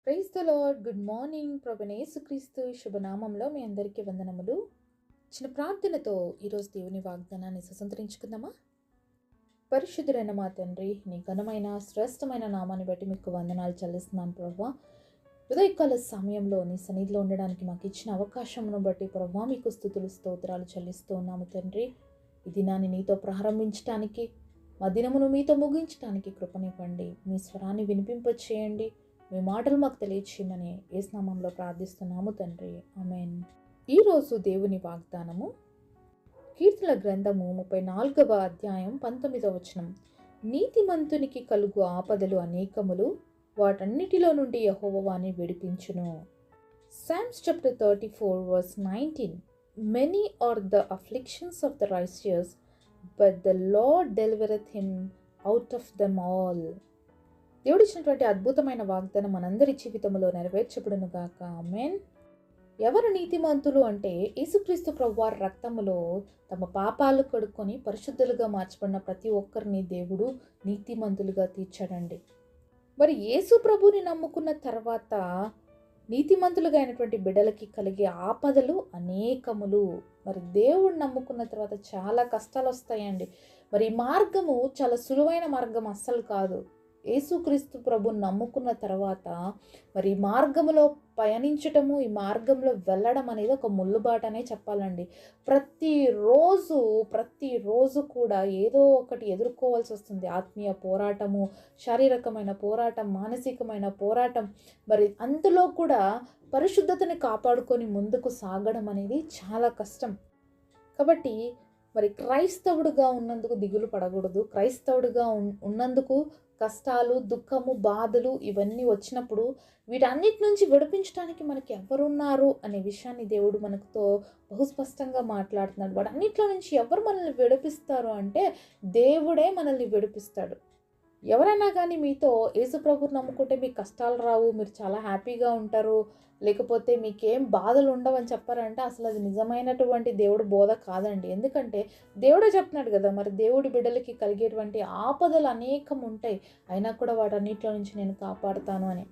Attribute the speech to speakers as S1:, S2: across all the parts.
S1: Praise the lord. Good morning. ప్రభువైన యేసుక్రీస్తు శుభనామంలో మీ అందరికీ వందనములు. చిన్న ప్రార్థనతో ఈరోజు దేవుని వాగ్దానాన్ని స్వతంత్రించుకుందామా? పరిశుద్ధుడైన మా తండ్రి, నీ ఘనమైన శ్రేష్టమైన నామాన్ని బట్టి మీకు వందనాలు చెల్లిస్తున్నాను ప్రభువా. ఉదయకాల సమయంలో నీ సన్నిధిలో ఉండడానికి మాకు ఇచ్చిన అవకాశమును బట్టి ప్రభువా మీకు స్తుతులు స్తోత్రాలు చెల్లిస్తూ ఉన్నాము తండ్రి. ఈ దినాన్ని నీతో ప్రారంభించడానికి, మా దినమును మీతో ముగించడానికి కృపనివ్వండి. మీ స్వరాన్ని వినిపింపచేయండి. మీ మాటలు మాకు తెలియచేయమని యేసు నామములో ప్రార్థిస్తున్నాము తండ్రి. ఆమేన్. ఈరోజు దేవుని వాగ్దానము కీర్తనల గ్రంథము 34వ అధ్యాయం 19వ వచనం. నీతిమంతునికి కలుగు ఆపదలు అనేకములు, వాటన్నిటిలో నుండి యెహోవా వారిని విడిపించును. Psalms chapter 34 verse 19. Many are the afflictions of the righteous, but the Lord delivereth him out of them all. దేవుడు ఇచ్చినటువంటి అద్భుతమైన వాగ్దానం మనందరి జీవితంలో నెరవేర్చబడును గాక. ఆమేన్. ఎవరు నీతిమంతులు అంటే యేసుక్రీస్తు ప్రభువారి రక్తములో తమ పాపాలు కడుక్కొని పరిశుద్ధులుగా మార్చబడిన ప్రతి ఒక్కరిని దేవుడు నీతిమంతులుగా తీర్చాడండి. మరి యేసు ప్రభుని నమ్ముకున్న తర్వాత నీతిమంతులుగా అయినటువంటి బిడ్డలకి కలిగే ఆపదలు అనేకములు. మరి దేవుడు నమ్ముకున్న తర్వాత చాలా కష్టాలు వస్తాయండి. మరి ఈ మార్గము చాలా సులువైన మార్గం అస్సలు కాదు. యేసుక్రీస్తు ప్రభుని నమ్ముకున్న తర్వాత మరి ఈ మార్గంలో పయనించటము, ఈ మార్గంలో వెళ్ళడం అనేది ఒక ముళ్ళుబాటనే చెప్పాలండి. ప్రతిరోజు కూడా ఏదో ఒకటి ఎదుర్కోవాల్సి వస్తుంది. ఆత్మీయ పోరాటము, శారీరకమైన పోరాటం, మానసికమైన పోరాటం. మరి అందులో కూడా పరిశుద్ధతని కాపాడుకొని ముందుకు సాగడం అనేది చాలా కష్టం. కాబట్టి మరి క్రైస్తవుడుగా ఉన్నందుకు దిగులు పడకూడదు. క్రైస్తవుడుగా ఉన్నందుకు కష్టాలు, దుఃఖము, బాధలు ఇవన్నీ వచ్చినప్పుడు వీటన్నిటి నుంచి విడిపించడానికి మనకి ఎవరున్నారు అనే విషయాన్ని దేవుడు మనతో బహుస్పష్టంగా మాట్లాడుతున్నాడు. వాటన్నిటిలో నుంచి ఎవరు మనల్ని విడిపిస్తారు అంటే దేవుడే మనల్ని విడిపిస్తాడు. ఎవరైనా కానీ మీతో యేసు ప్రభువుని నమ్ముకుంటే మీకు కష్టాలు రావు, మీరు చాలా హ్యాపీగా ఉంటారు, లేకపోతే మీకేం బాధలు ఉండవని చెప్పారంటే అసలు అది నిజమైనటువంటి దేవుడు బోధ కాదండి. ఎందుకంటే దేవుడే చెప్తున్నాడు కదా, మరి దేవుడి బిడ్డలకి కలిగేటువంటి ఆపదలు అనేకం ఉంటాయి, అయినా కూడా వాటన్నిటిలో నుంచి నేను కాపాడుతాను అని.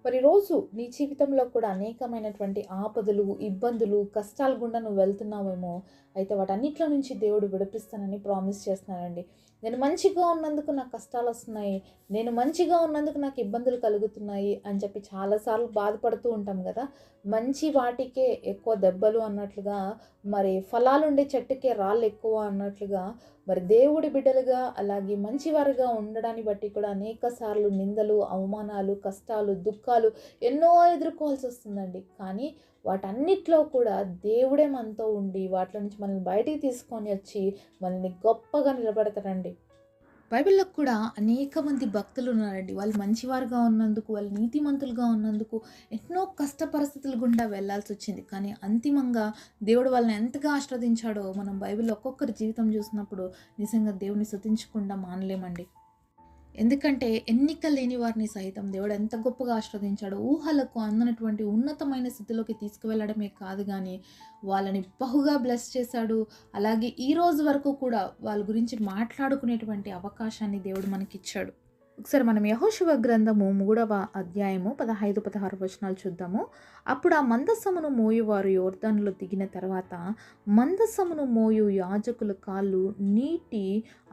S1: మరి రోజు నీ జీవితంలో కూడా అనేకమైనటువంటి ఆపదలు, ఇబ్బందులు, కష్టాల గుండా నువ్వు వెళ్తున్నావేమో, అయితే వాటన్నిటిలో నుంచి దేవుడు విడిపిస్తానని ప్రామిస్ చేస్తున్నాడండి. నేను మంచిగా ఉన్నందుకు నాకు కష్టాలు వస్తున్నాయి, నేను మంచిగా ఉన్నందుకు నాకు ఇబ్బందులు కలుగుతున్నాయి అని చెప్పి చాలాసార్లు బాధపడుతూ ఉంటాం కదా. మంచి వాటికే ఎక్కువ దెబ్బలు అన్నట్లుగా, మరి ఫలాలు ఉండే చెట్టుకే రాళ్ళు ఎక్కువ అన్నట్లుగా, మరి దేవుడి బిడ్డలుగా అలాగే మంచివారుగా ఉండడాన్ని బట్టి కూడా అనేక సార్లు నిందలు, అవమానాలు, కష్టాలు, దుఃఖాలు ఎన్నో ఎదుర్కోవాల్సి వస్తుందండి. కానీ వాటన్నిటిలో కూడా దేవుడే మనతో ఉండి వాటిలో నుంచి మనల్ని బయటికి తీసుకొని వచ్చి మనల్ని గొప్పగా నిలబెడతారండి. బైబిల్లో కూడా అనేక మంది భక్తులు ఉన్నారండి. వాళ్ళు మంచివారుగా ఉన్నందుకు, వాళ్ళు నీతిమంతులుగా ఉన్నందుకు ఎన్నో కష్ట పరిస్థితుల గుండా వెళ్ళాల్సి వచ్చింది. కానీ అంతిమంగా దేవుడు వాళ్ళని ఎంతగా ఆశీర్వదించాడో మనం బైబిల్లో ఒక్కొక్కరి జీవితం చూసినప్పుడు నిజంగా దేవుని స్తుతించకుండా మానలేమండి. ఎందుకంటే ఎన్నిక లేని వారిని సైతం దేవుడు ఎంత గొప్పగా ఆశీర్వదించాడో, ఊహలకు అందనటువంటి ఉన్నతమైన స్థితిలోకి తీసుకువెళ్ళడమే కాదు కానీ వాళ్ళని బహుగా బ్లెస్ చేశాడు. అలాగే ఈ రోజు వరకు కూడా వాళ్ళ గురించి మాట్లాడుకునేటువంటి అవకాశాన్ని దేవుడు మనకిచ్చాడు. ఒకసారి మనం యెహోషువ గ్రంథము 3వ అధ్యాయము 15-16 వచనాలు చూద్దాము. అప్పుడు ఆ మందసమును మోయువారు యోర్దానులో దిగిన తర్వాత మందసమును మోయు యాజకుల కాళ్ళు నీటి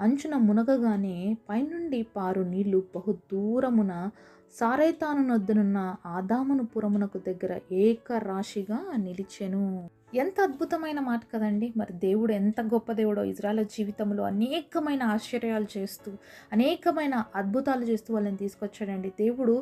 S1: అంచున మునగగానే పైనుండి పారు నీళ్లు బహు దూరమున సారేతాను నొద్దనున్న ఆదామును పురమునకు దగ్గర ఏకరాశిగా నిలిచెను. ఎంత అద్భుతమైన మాట కదండి. మరి దేవుడు ఎంత గొప్ప దేవుడో. ఇజ్రాయేల్ జీవితంలో అనేకమైన ఆశ్చర్యాలు చేస్తూ, అనేకమైన అద్భుతాలు చేస్తూ వాళ్ళని తీసుకొచ్చాడండి. దేవుడు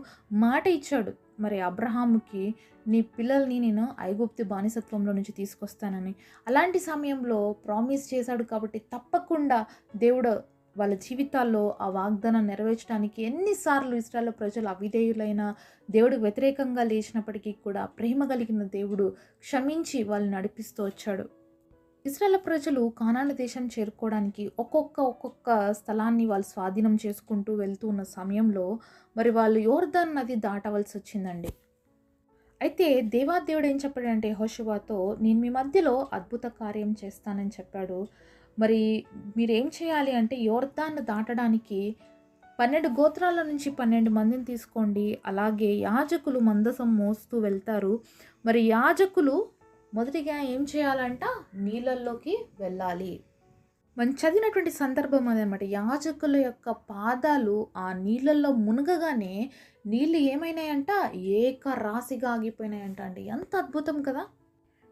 S1: మాట ఇచ్చాడు మరి అబ్రహాముకి, నీ పిల్లల్ని నేను ఐగుప్తు బానిసత్వంలో నుంచి తీసుకొస్తానని. అలాంటి సమయంలో ప్రామిస్ చేశాడు కాబట్టి తప్పకుండా దేవుడు వాళ్ళ జీవితాల్లో ఆ వాగ్దానం నెరవేర్చడానికి ఎన్నిసార్లు ఇశ్రాయేలు ప్రజలు అవిధేయులైన, దేవుడికి వ్యతిరేకంగా లేచినప్పటికీ కూడా ప్రేమ కలిగిన దేవుడు క్షమించి వాళ్ళని నడిపిస్తూ వచ్చాడు. ఇశ్రాయేలు ప్రజలు కానాను దేశం చేరుకోవడానికి ఒక్కొక్క స్థలాన్ని వాళ్ళు స్వాధీనం చేసుకుంటూ వెళ్తూ ఉన్న సమయంలో మరి వాళ్ళు యోర్దాను నది దాటవలసి వచ్చిందండి. అయితే దేవాదేవుడు ఏం చెప్పాడంటే యెహోషువతో, నేను మీ మధ్యలో అద్భుత కార్యం చేస్తానని చెప్పాడు. మరి మీరేం చేయాలి అంటే యోర్దాను దాటడానికి 12 గోత్రాల నుంచి 12 మందిని తీసుకోండి. అలాగే యాజకులు మందసం మోస్తూ వెళ్తారు. మరి యాజకులు మొదటిగా ఏం చేయాలంట? నీళ్ళల్లోకి వెళ్ళాలి. మనం చదివినటువంటి సందర్భం అదనమాట. యాజకుల యొక్క పాదాలు ఆ నీళ్ళల్లో మునగగానే నీళ్ళు ఏమైనాయంట? ఏకరాశిగా ఆగిపోయినాయంట అండి. ఎంత అద్భుతం కదా!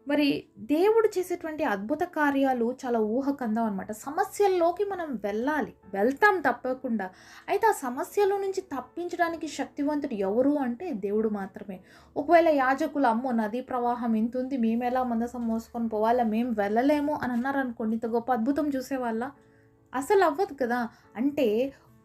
S1: మరి దేవుడు చేసేటువంటి అద్భుత కార్యాలు చాలా ఊహకందం అనమాట. సమస్యల్లోకి మనం వెళ్ళాలి, వెళ్తాం తప్పకుండా. అయితే ఆ సమస్యలో నుంచి తప్పించడానికి శక్తివంతుడు ఎవరు అంటే దేవుడు మాత్రమే. ఒకవేళ యాజకులు అమ్మో నదీ ప్రవాహం ఇంతుంది, మేము ఎలా మందసం మోసుకొని పోవాలా, మేము వెళ్ళలేము అని అన్నారనుకోండి, ఇంత గొప్ప అద్భుతం చూసేవాళ్ళ? అసలు అవ్వదు కదా. అంటే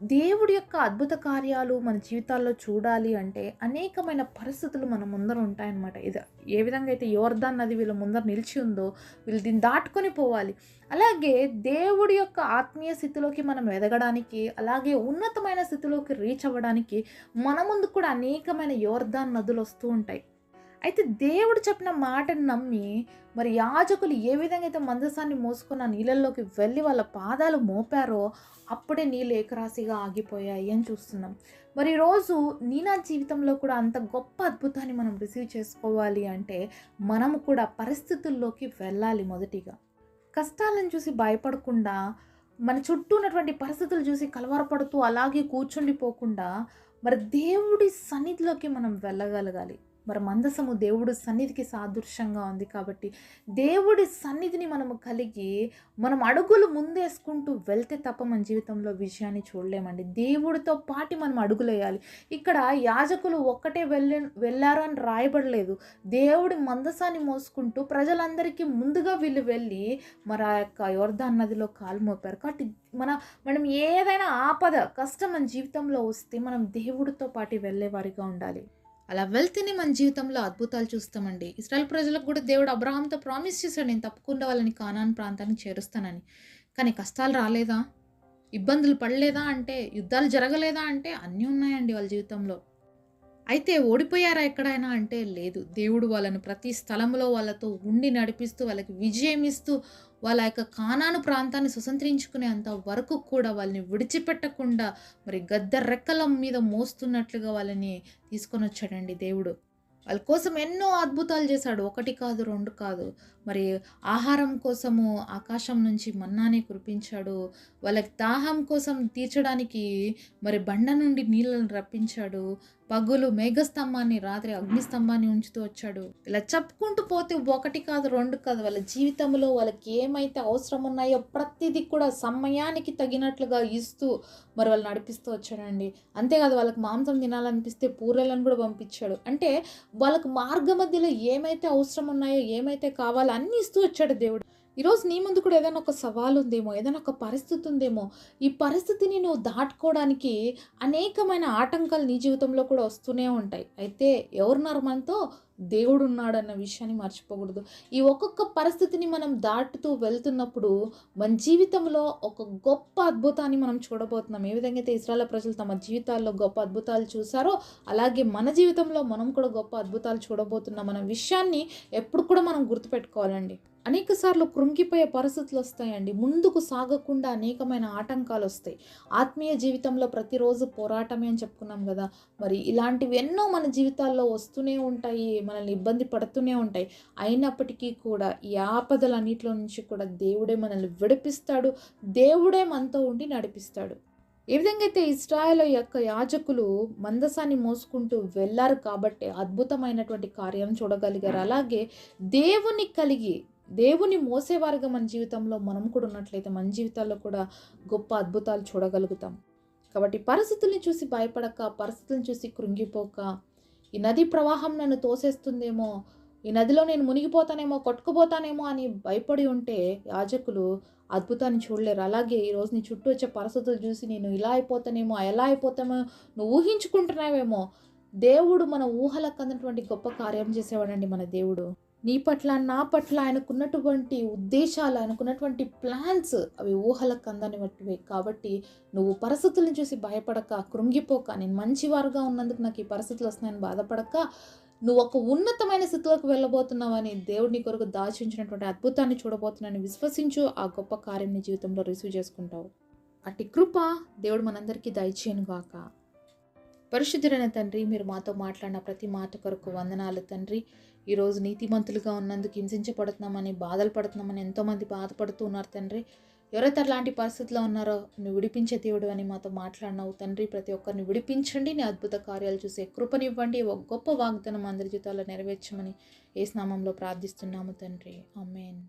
S1: దేవుడి యొక్క అద్భుత కార్యాలు మన జీవితాల్లో చూడాలి అంటే అనేకమైన పరిస్థితులు మన ముందర ఉంటాయన్నమాట. ఇది ఏ విధంగా అయితే యోర్దాన్ నది వీళ్ళ ముందర నిలిచి ఉందో వీళ్ళు దీన్ని దాటుకొని పోవాలి. అలాగే దేవుడి యొక్క ఆత్మీయ స్థితిలోకి మనం ఎదగడానికి, అలాగే ఉన్నతమైన స్థితిలోకి రీచ్ అవ్వడానికి మన ముందు కూడా అనేకమైన యోర్దాన్ నదులు వస్తూ ఉంటాయి. అయితే దేవుడు చెప్పిన మాటను నమ్మి మరి యాజకులు ఏ విధంగా అయితే మందసాన్ని మోసుకున్న నీళ్ళల్లోకి వెళ్ళి వాళ్ళ పాదాలు మోపారో అప్పుడే నీళ్ళు ఏకరాశిగా ఆగిపోయాయి అని చూస్తున్నాం. మరి ఈరోజు నా జీవితంలో కూడా అంత గొప్ప అద్భుతాన్ని మనం రిసీవ్ చేసుకోవాలి అంటే మనము కూడా పరిస్థితుల్లోకి వెళ్ళాలి. మొదటిగా కష్టాలను చూసి భయపడకుండా, మన చుట్టూ ఉన్నటువంటి పరిస్థితులు చూసి కలవరపడుతూ అలాగే కూర్చుండిపోకుండా మరి దేవుడి సన్నిధిలోకి మనం వెళ్ళగలగాలి. మరి మందసము దేవుడి సన్నిధికి సాదృశ్యంగా ఉంది కాబట్టి దేవుడి సన్నిధిని మనము కలిగి మనం అడుగులు ముందేసుకుంటూ వెళ్తే తప్ప మన జీవితంలో విజయాన్ని చూడలేమండి. దేవుడితో పాటు మనం అడుగులేయాలి. ఇక్కడ యాజకులు ఒక్కటే వెళ్ళారు అని రాయబడలేదు. దేవుడి మందసాన్ని మోసుకుంటూ ప్రజలందరికీ ముందుగా వీళ్ళు వెళ్ళి మరి ఆ యొక్క యోర్దాన్ నదిలో కాలు మోపారు. కాబట్టి మనం ఏదైనా ఆపద కష్టం మన జీవితంలో వస్తే మనం దేవుడితో పాటు వెళ్ళేవారిగా ఉండాలి. అలా వెళ్తేనే మన జీవితంలో అద్భుతాలు చూస్తామండి. ఇశ్రాయేల్ ప్రజలకు కూడా దేవుడు అబ్రహాంతో ప్రామిస్ చేశాడు, నేను తప్పకుండా వాళ్ళని కానాన్ ప్రాంతానికి చేరుస్తానని. కానీ కష్టాలు రాలేదా? ఇబ్బందులు పడలేదా అంటే, యుద్ధాలు జరగలేదా అంటే అన్నీ ఉన్నాయండి వాళ్ళ జీవితంలో. అయితే ఓడిపోయారా ఎక్కడైనా అంటే లేదు. దేవుడు వాళ్ళని ప్రతి స్థలంలో వాళ్ళతో ఉండి నడిపిస్తూ వాళ్ళకి విజయం ఇస్తూ వాళ్ళ యొక్క కానాను ప్రాంతాన్ని స్వతంత్రించుకునేంత వరకు కూడా వాళ్ళని విడిచిపెట్టకుండా మరి గద్ద రెక్కల మీద మోస్తున్నట్లుగా వాళ్ళని తీసుకొని వచ్చాడండి దేవుడు. వాళ్ళ కోసం ఎన్నో అద్భుతాలు చేశాడు. 1 కాదు 2 కాదు. మరి ఆహారం కోసము ఆకాశం నుంచి మన్నాని కురిపించాడు. వాళ్ళకి దాహం కోసం తీర్చడానికి మరి బండ నుండి నీళ్ళను రప్పించాడు. పగులు మేఘస్తంభాన్ని, రాత్రి అగ్నిస్తంభాన్ని ఉంచుతూ వచ్చాడు. ఇలా చెప్పుకుంటూ పోతే 1 కాదు 2 కాదు. వాళ్ళ జీవితంలో వాళ్ళకి ఏమైతే అవసరం ఉన్నాయో ప్రతిదీ కూడా సమయానికి తగినట్లుగా ఇస్తూ మరి వాళ్ళు నడిపిస్తూ వచ్చాడండి. అంతేకాదు వాళ్ళకి మాంసం తినాలనిపిస్తే పూరెలను కూడా పంపించాడు. అంటే వాళ్ళకు మార్గ మధ్యలో ఏమైతే అవసరం ఉన్నాయో, ఏమైతే కావాలో అన్నీ ఇస్తూ వచ్చాడు దేవుడు. ఈరోజు నీ ముందు కూడా ఏదైనా ఒక సవాలు ఉందేమో, ఏదైనా ఒక పరిస్థితి ఉందేమో. ఈ పరిస్థితిని నువ్వు దాటుకోవడానికి అనేకమైన ఆటంకాలు నీ జీవితంలో కూడా వస్తూనే ఉంటాయి. అయితే ఎవరున్నారు మనతో? దేవుడు ఉన్నాడు అన్న విషయాన్ని మర్చిపోకూడదు. ఈ ఒక్కొక్క పరిస్థితిని మనం దాటుతూ వెళ్తున్నప్పుడు మన జీవితంలో ఒక గొప్ప అద్భుతాన్ని మనం చూడబోతున్నాం. ఏ విధంగా అయితే ఇశ్రాయేలు ప్రజలు తమ జీవితాల్లో గొప్ప అద్భుతాలు చూసారో అలాగే మన జీవితంలో మనం కూడా గొప్ప అద్భుతాలు చూడబోతున్నాం అన్న విషయాన్ని ఎప్పుడు కూడా మనం గుర్తుపెట్టుకోవాలండి. అనేక సార్లు కృంగిపోయే పరిస్థితులు వస్తాయండి. ముందుకు సాగకుండా అనేకమైన ఆటంకాలు వస్తాయి. ఆత్మీయ జీవితంలో ప్రతిరోజు పోరాటమే అని చెప్పుకున్నాం కదా. మరి ఇలాంటివి ఎన్నో మన జీవితాల్లో వస్తూనే ఉంటాయి, మనల్ని ఇబ్బంది పడుతూనే ఉంటాయి. అయినప్పటికీ కూడా ఈ ఆపదలన్నిటిలో నుంచి కూడా దేవుడే మనల్ని విడిపిస్తాడు. దేవుడే మనతో ఉండి నడిపిస్తాడు. ఏ విధంగా అయితే ఇశ్రాయేలు యొక్క యాజకులు మందసాన్ని మోసుకుంటూ వెళ్ళారు కాబట్టి అద్భుతమైనటువంటి కార్యం చూడగలిగారు. అలాగే దేవుని మోసేవారుగా మన జీవితంలో మనం కూడా ఉన్నట్లయితే మన జీవితాల్లో కూడా గొప్ప అద్భుతాలు చూడగలుగుతాం. కాబట్టి పరిస్థితుల్ని చూసి భయపడక, పరిస్థితులను చూసి కృంగిపోక, ఈ నది ప్రవాహం నన్ను తోసేస్తుందేమో, ఈ నదిలో నేను మునిగిపోతానేమో, కొట్టుకుపోతానేమో అని భయపడి ఉంటే యాజకులు అద్భుతాన్ని చూడలేరు. అలాగే ఈరోజు నీ చుట్టూ వచ్చే పరిస్థితులు చూసి నేను ఇలా అయిపోతానేమో, ఎలా అయిపోతామో నువ్వు ఊహించుకుంటున్నావేమో. దేవుడు మన ఊహలకు అందటువంటి గొప్ప కార్యం చేసేవాడండి మన దేవుడు. నీ పట్ల, నా పట్ల ఆయనకున్నటువంటి ఉద్దేశాలు, ఆయనకున్నటువంటి ప్లాన్స్ అవి ఊహలకు అందనివటివే. కాబట్టి నువ్వు పరిస్థితులను చూసి భయపడక, కృంగిపోక, నేను మంచివారుగా ఉన్నందుకు నాకు ఈ పరిస్థితులు వస్తున్నాయని బాధపడక, నువ్వు ఒక ఉన్నతమైన స్థితిలోకి వెళ్ళబోతున్నావని దేవుడిని కొరకు దాచించినటువంటి అద్భుతాన్ని చూడబోతున్నానని విశ్వసించు. ఆ గొప్ప కార్యం నీ జీవితంలో రిసీవ్ చేసుకుంటావు. అట్టి కృప దేవుడు మనందరికీ దయచేయను గాక. పరిశుద్ధుడైన తండ్రి, మీరు మాతో మాట్లాడిన ప్రతి మాట కొరకు వందనాలు తండ్రి. ఈరోజు నీతిమంతులుగా ఉన్నందుకు హింసించబడుతున్నామని, బాధలు పడుతున్నామని ఎంతోమంది బాధపడుతూ ఉన్నారు తండ్రి. ఎవరైతే అలాంటి పరిస్థితిలో ఉన్నారో నువ్వు విడిపించే దేవుడు అని మాతో మాట్లాడినావు తండ్రి. ప్రతి ఒక్కరిని విడిపించండి, నీ అద్భుత కార్యాలు చూసే కృపనివ్వండి. ఒక గొప్ప వాగ్దానం అందరి జీవితాల్లో నెరవేర్చమని యేసు నామములో ప్రార్థిస్తున్నాము తండ్రి. ఆమేన్.